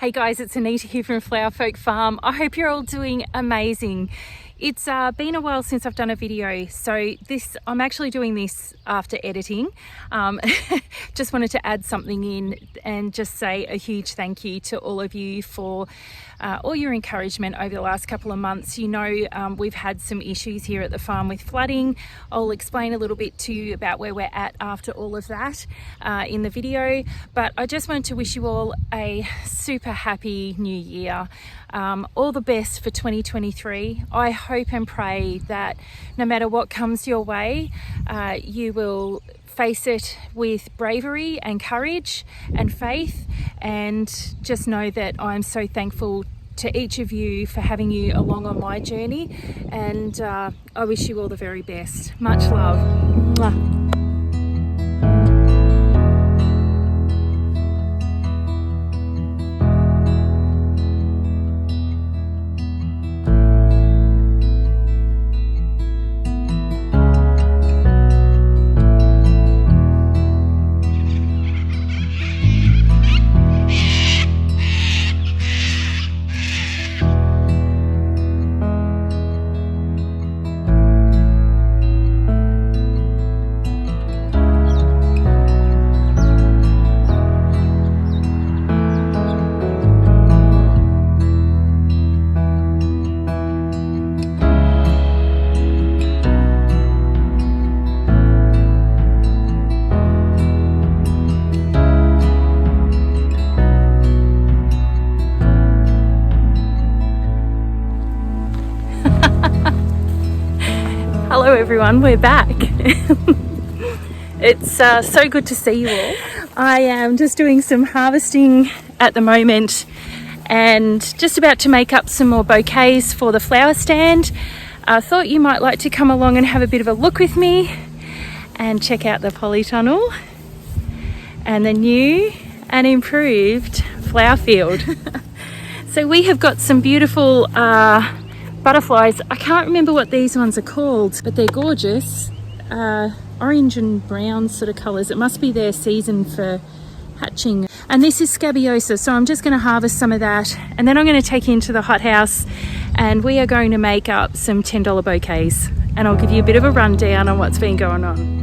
Hey guys, it's Anita here from Flowerfolk Farm. I hope you're all doing amazing. It's been a while since I've done a video, so I'm actually doing this after editing. Just wanted to add something in and just say a huge thank you to all of you for all your encouragement over the last couple of months. You know, we've had some issues here at the farm with flooding. I'll explain a little bit to you about where we're at after all of that in the video, but I just wanted to wish you all a super happy new year. All the best for 2023. I hope and pray that no matter what comes your way, you will face it with bravery and courage and faith, and just know that I'm so thankful to each of you for having you along on my journey, and I wish you all the very best. Much love. Mwah. Hello everyone, we're back. It's so good to see you all. I am just doing some harvesting at the moment and just about to make up some more bouquets for the flower stand. I thought you might like to come along and have a bit of a look with me and check out the polytunnel and the new and improved flower field. So we have got some beautiful butterflies. I can't remember what these ones are called, but they're gorgeous. Orange and brown sort of colours. It must be their season for hatching. And this is scabiosa, so I'm just going to harvest some of that, and then I'm going to take it into the hothouse and we are going to make up some $10 bouquets, and I'll give you a bit of a rundown on what's been going on.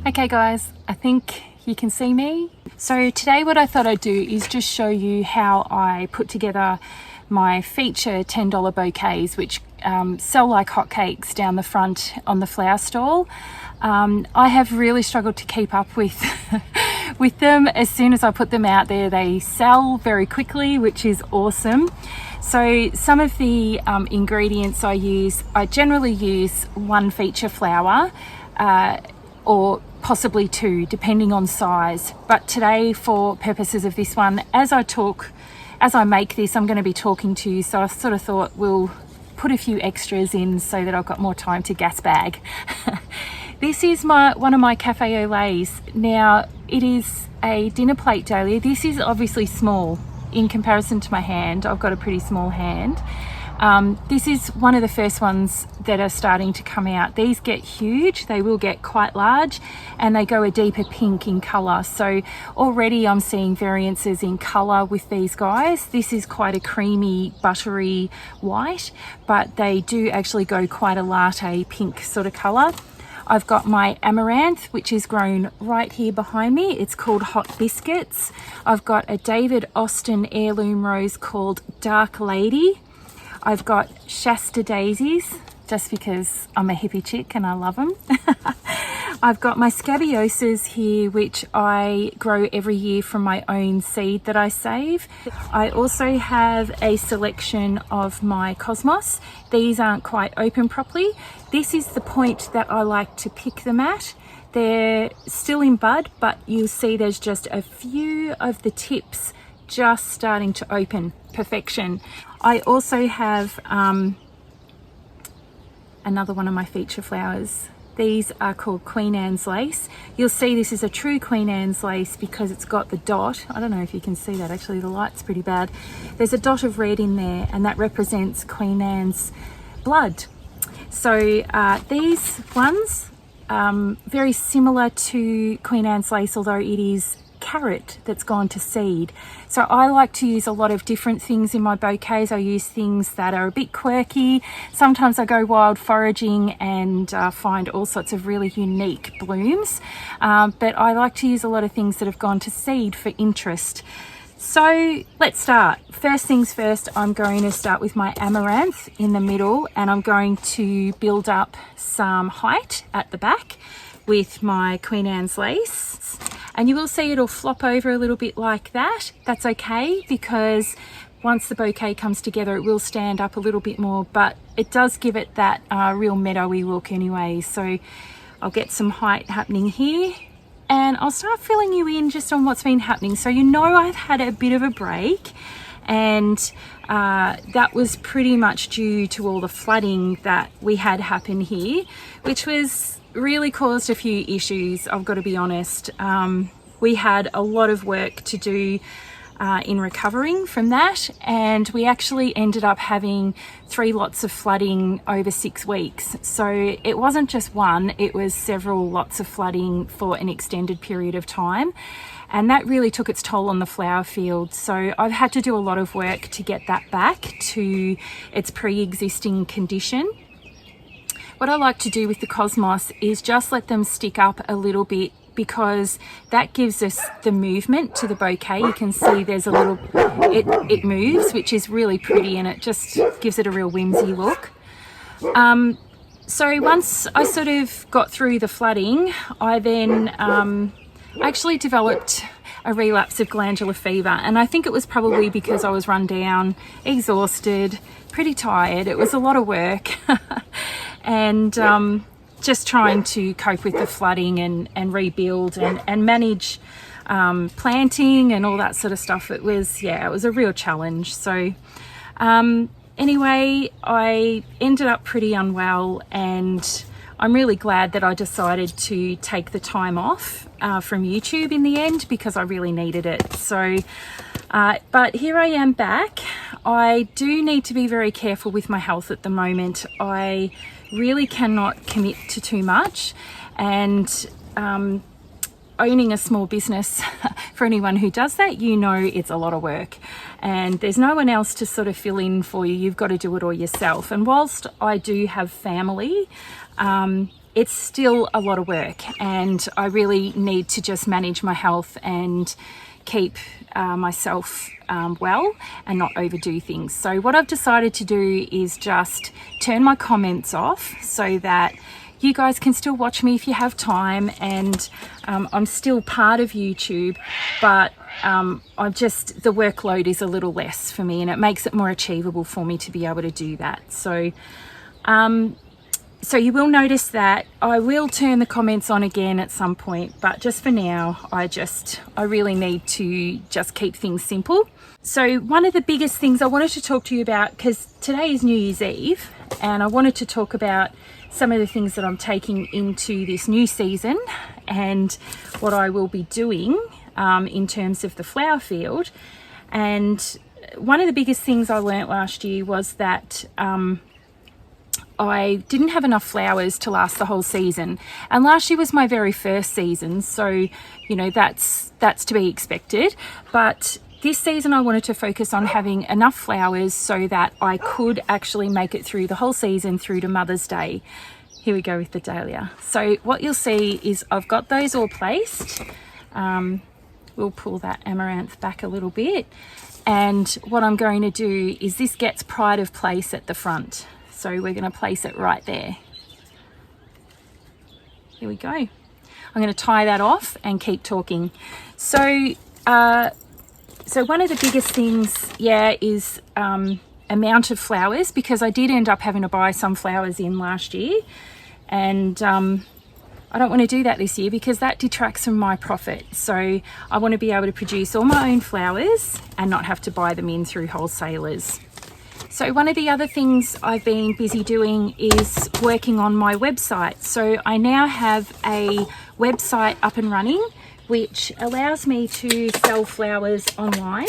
Okay guys, I think you can see me. So today what I thought I'd do is just show you how I put together my feature $10 bouquets, which sell like hotcakes down the front on the flower stall. I have really struggled to keep up with with them. As soon as I put them out there, they sell very quickly, which is awesome. So some of the ingredients I generally use one feature flower, or possibly two, depending on size. But today, for purposes of this one, as I make this, I'm going to be talking to you, so I sort of thought we'll put a few extras in so that I've got more time to gas bag. This is one of my cafe au laits. Now, it is a dinner plate dahlia. This is obviously small in comparison to my hand. I've got a pretty small hand. This is one of the first ones that are starting to come out. These get huge, they will get quite large, and they go a deeper pink in colour. So already I'm seeing variances in colour with these guys. This is quite a creamy, buttery white, but they do actually go quite a latte pink sort of colour. I've got my amaranth, which is grown right here behind me. It's called Hot Biscuits. I've got a David Austin heirloom rose called Dark Lady. I've got Shasta daisies, just because I'm a hippie chick and I love them. I've got my scabiosas here, which I grow every year from my own seed that I save. I also have a selection of my cosmos. These aren't quite open properly. This is the point that I like to pick them at. They're still in bud, but you'll see there's just a few of the tips just starting to open. Perfection. I also have another one of my feature flowers. These are called Queen Anne's lace. You'll see this is a true Queen Anne's lace because it's got the dot. I don't know if you can see that, actually the light's pretty bad. There's a dot of red in there and that represents Queen Anne's blood. So these ones, very similar to Queen Anne's lace, although it is carrot that's gone to seed. So I like to use a lot of different things in my bouquets. I use things that are a bit quirky. Sometimes I go wild foraging and find all sorts of really unique blooms, but I like to use a lot of things that have gone to seed for interest. So let's start. First things first, I'm going to start with my amaranth in the middle, and I'm going to build up some height at the back with my Queen Anne's lace. And you will see it'll flop over a little bit like that. That's okay, because once the bouquet comes together it will stand up a little bit more, but it does give it that real meadowy look anyway. So I'll get some height happening here, and I'll start filling you in just on what's been happening. So you know I've had a bit of a break, and that was pretty much due to all the flooding that we had happen here, which was really caused a few issues, I've got to be honest. We had a lot of work to do in recovering from that, and we actually ended up having 3 lots of flooding over 6 weeks. So it wasn't just one, it was several lots of flooding for an extended period of time, and that really took its toll on the flower field. So I've had to do a lot of work to get that back to its pre-existing condition. What I like to do with the cosmos is just let them stick up a little bit, because that gives us the movement to the bouquet. You can see there's a little, it moves, which is really pretty, and it just gives it a real whimsy look. So once I sort of got through the flooding, I then actually developed a relapse of glandular fever, and I think it was probably because I was run down, exhausted, pretty tired. It was a lot of work. And just trying to cope with the flooding and rebuild and manage planting and all that sort of stuff. It was a real challenge. So anyway, I ended up pretty unwell, and I'm really glad that I decided to take the time off from YouTube in the end, because I really needed it. So but here I am back. I do need to be very careful with my health at the moment. I really cannot commit to too much, and owning a small business, for anyone who does that, you know it's a lot of work, and there's no one else to sort of fill in for you. You've got to do it all yourself. And whilst I do have family, it's still a lot of work, and I really need to just manage my health and keep myself well and not overdo things. So what I've decided to do is just turn my comments off so that you guys can still watch me if you have time, and I'm still part of YouTube, but the workload is a little less for me, and it makes it more achievable for me to be able to do that. So so you will notice that I will turn the comments on again at some point, but just for now, I really need to just keep things simple. So one of the biggest things I wanted to talk to you about, because today is New Year's Eve, and I wanted to talk about some of the things that I'm taking into this new season and what I will be doing in terms of the flower field. And one of the biggest things I learnt last year was that I didn't have enough flowers to last the whole season, and last year was my very first season, so you know that's to be expected. But this season I wanted to focus on having enough flowers so that I could actually make it through the whole season through to Mother's Day. Here we go with the dahlia. So what you'll see is I've got those all placed. We'll pull that amaranth back a little bit, and what I'm going to do is this gets pride of place at the front. So we're going to place it right there. Here we go. I'm going to tie that off and keep talking. So so one of the biggest things, is amount of flowers, because I did end up having to buy some flowers in last year, and I don't want to do that this year because that detracts from my profit. So I want to be able to produce all my own flowers and not have to buy them in through wholesalers. So one of the other things I've been busy doing is working on my website. So I now have a website up and running, which allows me to sell flowers online.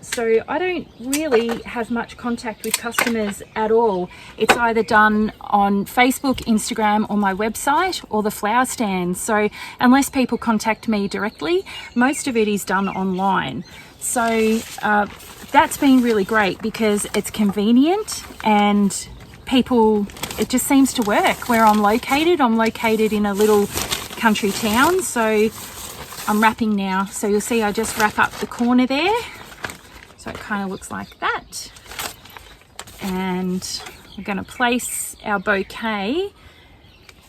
So I don't really have much contact with customers at all. It's either done on Facebook, Instagram, or my website, or the flower stand. So unless people contact me directly, most of it is done online. So that's been really great because it's convenient and people, it just seems to work. Where I'm located in a little country town. So I'm wrapping now. So you'll see I just wrap up the corner there. So it kind of looks like that. And we're going to place our bouquet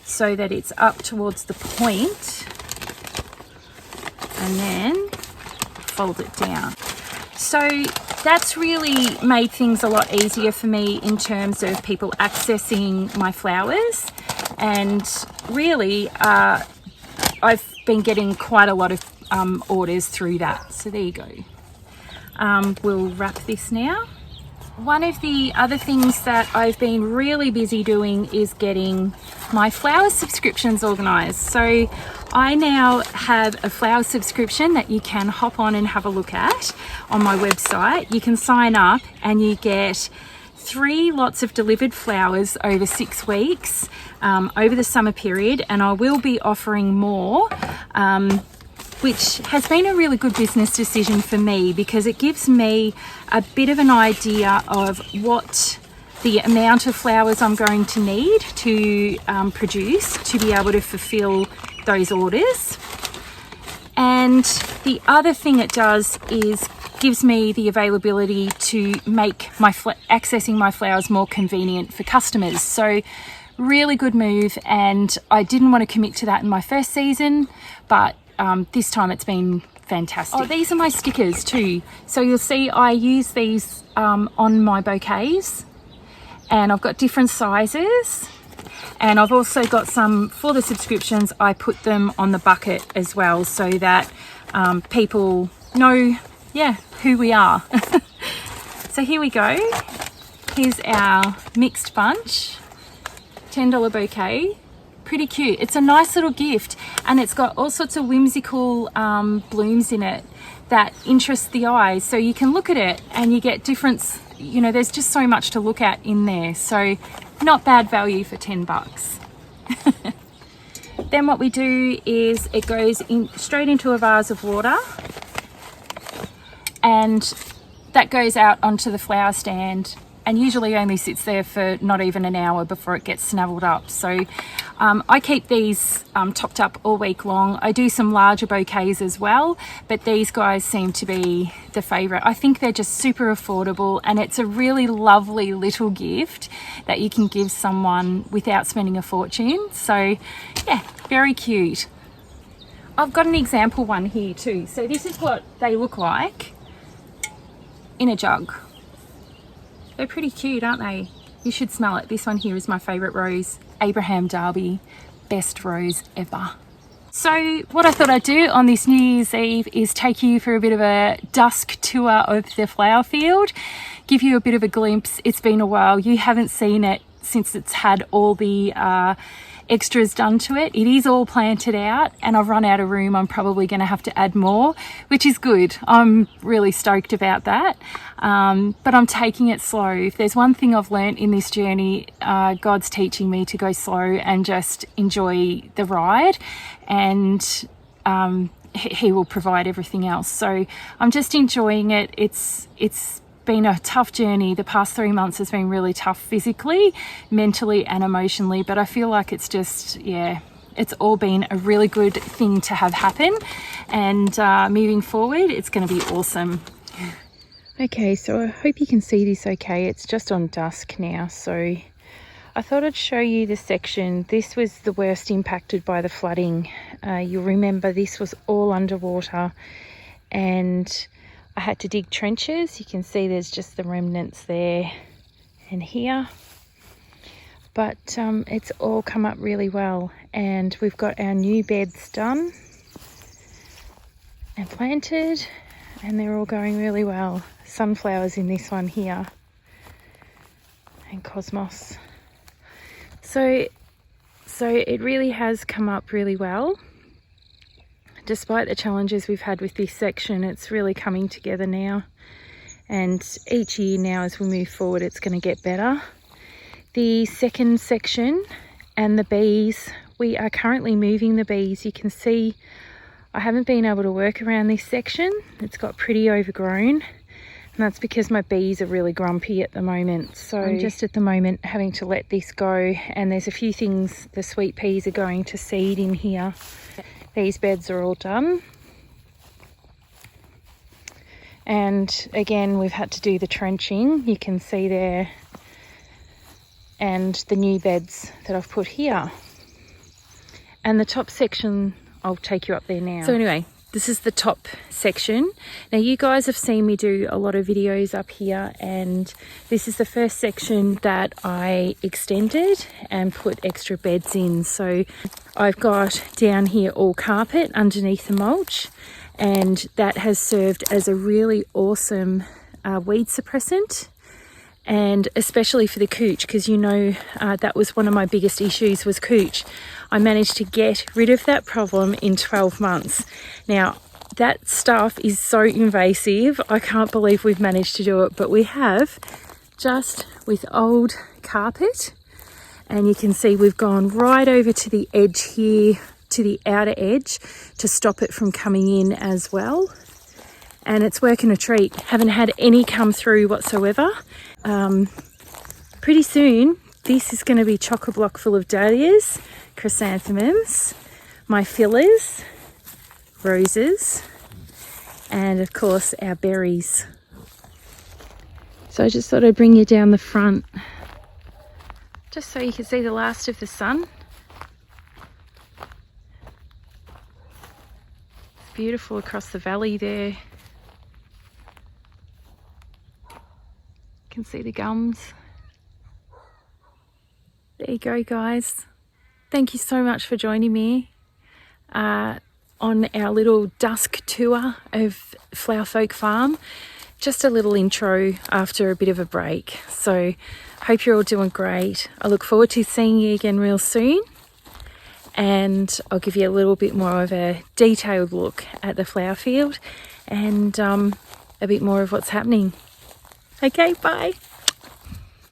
so that it's up towards the point, and then fold it down. So that's really made things a lot easier for me in terms of people accessing my flowers. And really, I've been getting quite a lot of orders through that. So there you go. We'll wrap this now. One of the other things that I've been really busy doing is getting my flower subscriptions organised. So I now have a flower subscription that you can hop on and have a look at on my website. You can sign up and you get 3 lots of delivered flowers over 6 weeks over the summer period, and I will be offering more, which has been a really good business decision for me because it gives me a bit of an idea of what the amount of flowers I'm going to need to produce to be able to fulfill those orders. And the other thing it does is gives me the availability to make my accessing my flowers more convenient for customers. So really good move, and I didn't want to commit to that in my first season, but this time it's been fantastic. Oh, these are my stickers too. So you'll see I use these on my bouquets, and I've got different sizes, and I've also got some for the subscriptions. I put them on the bucket as well so that people know, yeah, who we are. So here we go. Here's our mixed bunch, $10 bouquet. Pretty cute. It's a nice little gift, and it's got all sorts of whimsical blooms in it that interest the eyes. So you can look at it and you get different, you know, there's just so much to look at in there. So not bad value for $10. Then what we do is it goes in straight into a vase of water, and that goes out onto the flower stand, and usually only sits there for not even an hour before it gets snuggled up. So I keep these topped up all week long. I do some larger bouquets as well, but these guys seem to be the favourite. I think they're just super affordable, and it's a really lovely little gift that you can give someone without spending a fortune. So yeah, very cute. I've got an example one here too. So this is what they look like in a jug. They're pretty cute, aren't they? You should smell it. This one here is my favourite rose, Abraham Darby, best rose ever. So what I thought I'd do on this New Year's Eve is take you for a bit of a dusk tour of the flower field, give you a bit of a glimpse. It's been a while. You haven't seen it since it's had all the extras done to it. It is all planted out, and I've run out of room. I'm probably going to have to add more, which is good. I'm really stoked about that. But I'm taking it slow. If there's one thing I've learnt in this journey, God's teaching me to go slow and just enjoy the ride, and he will provide everything else. So I'm just enjoying it. It's been a tough journey. The past 3 months has been really tough physically, mentally and emotionally, but I feel like it's just, yeah, it's all been a really good thing to have happen, and moving forward it's going to be awesome. Okay, so I hope you can see this okay. It's just on dusk now, so I thought I'd show you the section. This was the worst impacted by the flooding. You'll remember this was all underwater, and I had to dig trenches. You can see there's just the remnants there and here, but it's all come up really well, and we've got our new beds done and planted, and they're all going really well. Sunflowers in this one here. and Cosmos. So it really has come up really well. Despite the challenges we've had with this section, it's really coming together now. And each year now as we move forward, it's going to get better. The second section and the bees, we are currently moving the bees. You can see I haven't been able to work around this section. It's got pretty overgrown. And that's because my bees are really grumpy at the moment. So I'm just at the moment having to let this go. And there's a few things the sweet peas are going to seed in here. These beds are all done. And again, we've had to do the trenching. You can see there. And the new beds that I've put here. And the top section, I'll take you up there now. So anyway, this is the top section. Now you guys have seen me do a lot of videos up here, and this is the first section that I extended and put extra beds in. So I've got down here all carpet underneath the mulch, and that has served as a really awesome weed suppressant. And especially for the cooch, because you know that was one of my biggest issues was cooch. I managed to get rid of that problem in 12 months. Now that stuff is so invasive, I can't believe we've managed to do it, but we have, just with old carpet. And you can see we've gone right over to the edge here, to the outer edge, to stop it from coming in as well. And it's working a treat. Haven't had any come through whatsoever. Pretty soon this is going to be chock-a-block full of dahlias, chrysanthemums, my fillers, roses, and of course our berries. So I just thought I'd bring you down the front just so you can see the last of the sun. It's beautiful across the valley there. You can see the gums. There you go, guys. Thank you so much for joining me on our little dusk tour of Flowerfolk Farm. Just a little intro after a bit of a break. So hope you're all doing great. I look forward to seeing you again real soon. And I'll give you a little bit more of a detailed look at the flower field and a bit more of what's happening. Okay, bye.